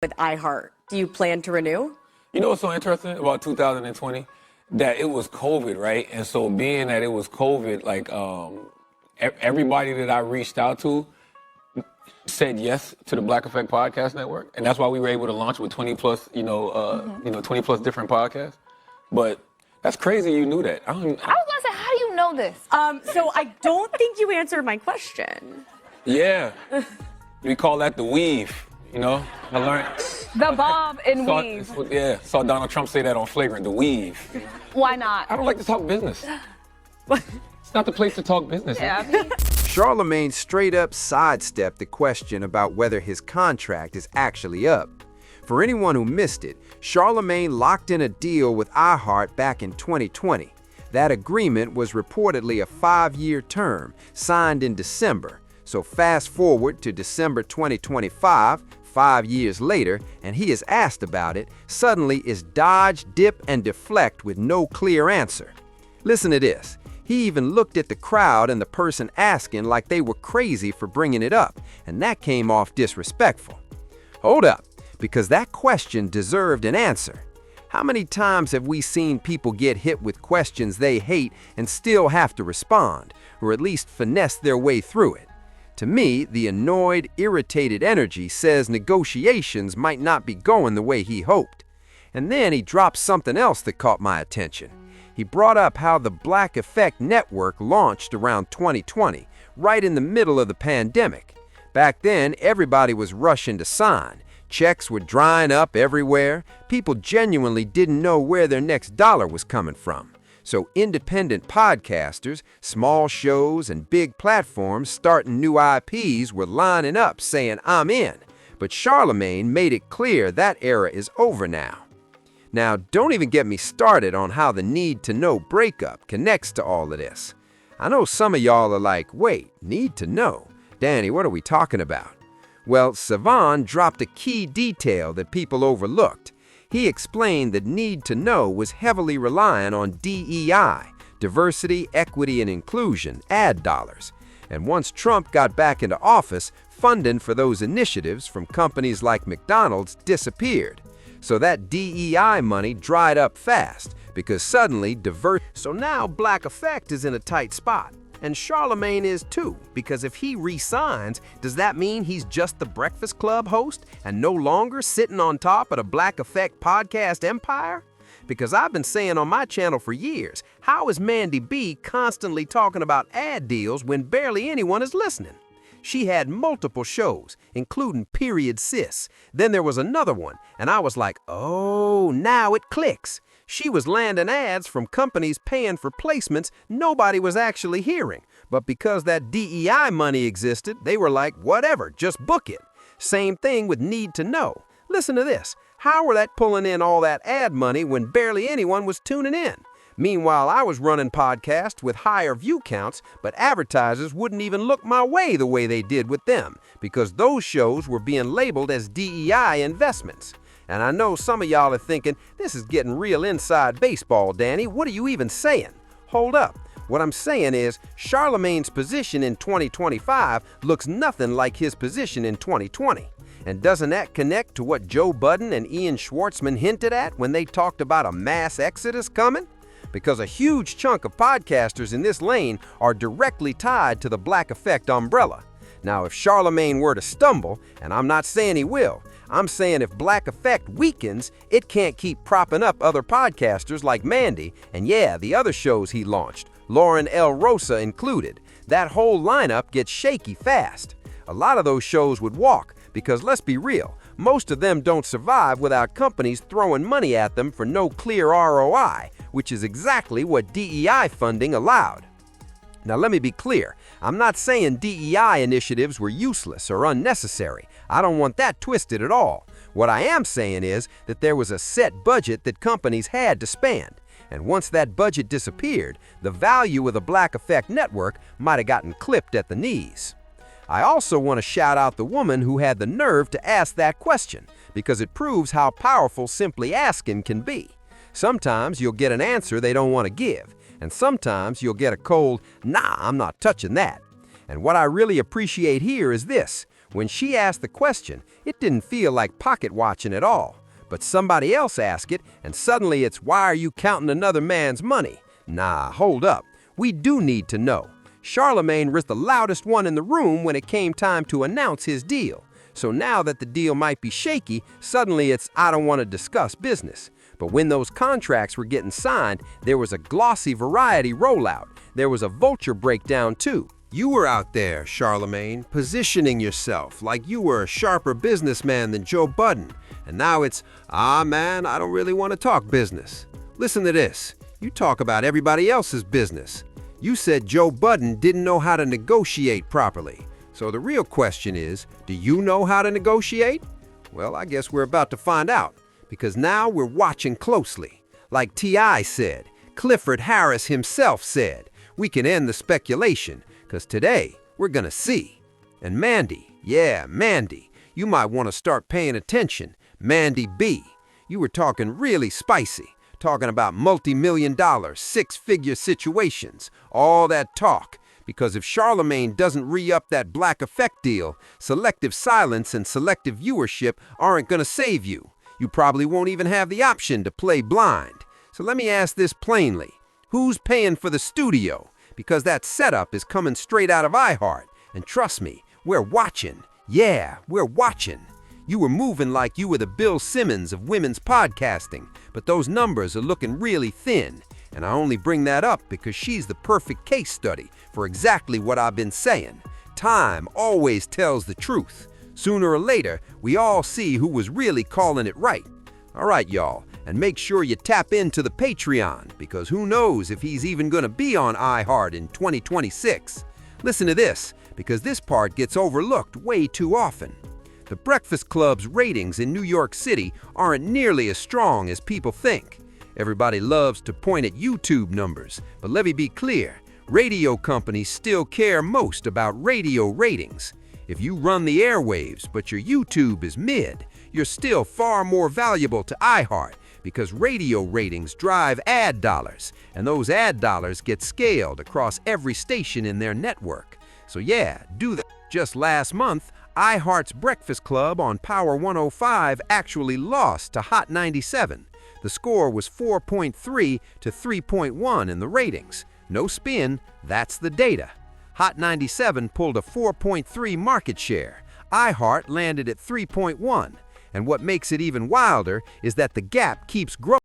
with iHeart. Do you plan to renew? You know what's so interesting about 2020? That it was COVID, right? And so being that it was COVID, like everybody that I reached out to said yes to the Black Effect Podcast Network, and that's why we were able to launch with 20 plus, 20 plus different podcasts. But that's crazy. You knew that. I was gonna say, how do you know this? So I don't think you answered my question. Yeah, we call that the weave. I learned. The bob and weave. Saw Donald Trump say that on Flagrant. The weave. Why not? I don't like to talk business. It's not the place to talk business. Yeah, Charlamagne straight up sidestepped the question about whether his contract is actually up. For anyone who missed it, Charlamagne locked in a deal with iHeart back in 2020. That agreement was reportedly a 5-year term, signed in December. So fast forward to December 2025, 5 years later, and he is asked about it, suddenly is dodge, dip, and deflect with no clear answer. Listen to this. He even looked at the crowd and the person asking like they were crazy for bringing it up, and that came off disrespectful. Hold up, because that question deserved an answer. How many times have we seen people get hit with questions they hate and still have to respond, or at least finesse their way through it? To me, the annoyed, irritated energy says negotiations might not be going the way he hoped. And then he dropped something else that caught my attention. He brought up how the Black Effect Network launched around 2020, right in the middle of the pandemic. Back then, everybody was rushing to sign. Checks were drying up everywhere. People genuinely didn't know where their next dollar was coming from. So independent podcasters, small shows, and big platforms starting new IPs were lining up saying, "I'm in." But Charlamagne made it clear that era is over now. Now, don't even get me started on how the need-to-know breakup connects to all of this. I know some of y'all are like, wait, need to know? Danny, what are we talking about? Well, Savan dropped a key detail that people overlooked. He explained that need to know was heavily reliant on DEI, diversity, equity, and inclusion, ad dollars. And once Trump got back into office, funding for those initiatives from companies like McDonald's disappeared. So that DEI money dried up fast because suddenly So now Black Effect is in a tight spot. And Charlamagne is too, because if he re-signs, does that mean he's just the Breakfast Club host and no longer sitting on top of the Black Effect podcast empire? Because I've been saying on my channel for years, how is Mandy B constantly talking about ad deals when barely anyone is listening? She had multiple shows, including Period Sis. Then there was another one, and I was like, oh, now it clicks. She was landing ads from companies paying for placements nobody was actually hearing. But because that DEI money existed, they were like, whatever, just book it. Same thing with Need to Know. Listen to this. How were that pulling in all that ad money when barely anyone was tuning in? Meanwhile, I was running podcasts with higher view counts, but advertisers wouldn't even look my way the way they did with them, because those shows were being labeled as DEI investments. And I know some of y'all are thinking, this is getting real inside baseball, Danny. What are you even saying? Hold up. What I'm saying is, Charlamagne's position in 2025 looks nothing like his position in 2020. And doesn't that connect to what Joe Budden and Ian Schwartzman hinted at when they talked about a mass exodus coming? Because a huge chunk of podcasters in this lane are directly tied to the Black Effect umbrella. Now, if Charlamagne were to stumble, and I'm not saying he will, I'm saying if Black Effect weakens, it can't keep propping up other podcasters like Mandy, and yeah, the other shows he launched, Lauren L. Rosa included. That whole lineup gets shaky fast. A lot of those shows would walk, because let's be real, most of them don't survive without companies throwing money at them for no clear ROI, which is exactly what DEI funding allowed. Now let me be clear, I'm not saying DEI initiatives were useless or unnecessary. I don't want that twisted at all. What I am saying is that there was a set budget that companies had to spend. And once that budget disappeared, the value of the Black Effect Network might have gotten clipped at the knees. I also want to shout out the woman who had the nerve to ask that question, because it proves how powerful simply asking can be. Sometimes you'll get an answer they don't want to give, and sometimes you'll get a cold, nah, I'm not touching that. And what I really appreciate here is this. When she asked the question, it didn't feel like pocket watching at all. But somebody else asked it, and suddenly it's, why are you counting another man's money? Nah, hold up. We do need to know. Charlamagne was the loudest one in the room when it came time to announce his deal. So now that the deal might be shaky, suddenly it's, I don't want to discuss business. But when those contracts were getting signed, there was a glossy variety rollout. There was a vulture breakdown too. You were out there, Charlamagne, positioning yourself like you were a sharper businessman than Joe Budden. And now it's, man, I don't really want to talk business. Listen to this. You talk about everybody else's business. You said Joe Budden didn't know how to negotiate properly. So the real question is, do you know how to negotiate? Well, I guess we're about to find out, because now we're watching closely. Like T.I. said, Clifford Harris himself said, we can end the speculation, because today we're gonna see. And Mandy, yeah, Mandy, you might want to start paying attention. Mandy B, you were talking really spicy, talking about multi-million-dollar, six-figure situations, all that talk. Because if Charlamagne doesn't re-up that Black Effect deal, selective silence and selective viewership aren't gonna save you. You probably won't even have the option to play blind. So let me ask this plainly. Who's paying for the studio? Because that setup is coming straight out of iHeart. And trust me, we're watching. Yeah, we're watching. You were moving like you were the Bill Simmons of women's podcasting, but those numbers are looking really thin. And I only bring that up because she's the perfect case study for exactly what I've been saying. Time always tells the truth. Sooner or later, we all see who was really calling it right. All right, y'all, and make sure you tap into the Patreon, because who knows if he's even going to be on iHeart in 2026. Listen to this, because this part gets overlooked way too often. The Breakfast Club's ratings in New York City aren't nearly as strong as people think. Everybody loves to point at YouTube numbers, but let me be clear, radio companies still care most about radio ratings. If you run the airwaves, but your YouTube is mid, you're still far more valuable to iHeart, because radio ratings drive ad dollars, and those ad dollars get scaled across every station in their network. So yeah, do that. Just last month, iHeart's Breakfast Club on Power 105 actually lost to Hot 97. The score was 4.3 to 3.1 in the ratings. No spin, that's the data. Hot 97 pulled a 4.3 market share. iHeart landed at 3.1. And what makes it even wilder is that the gap keeps growing.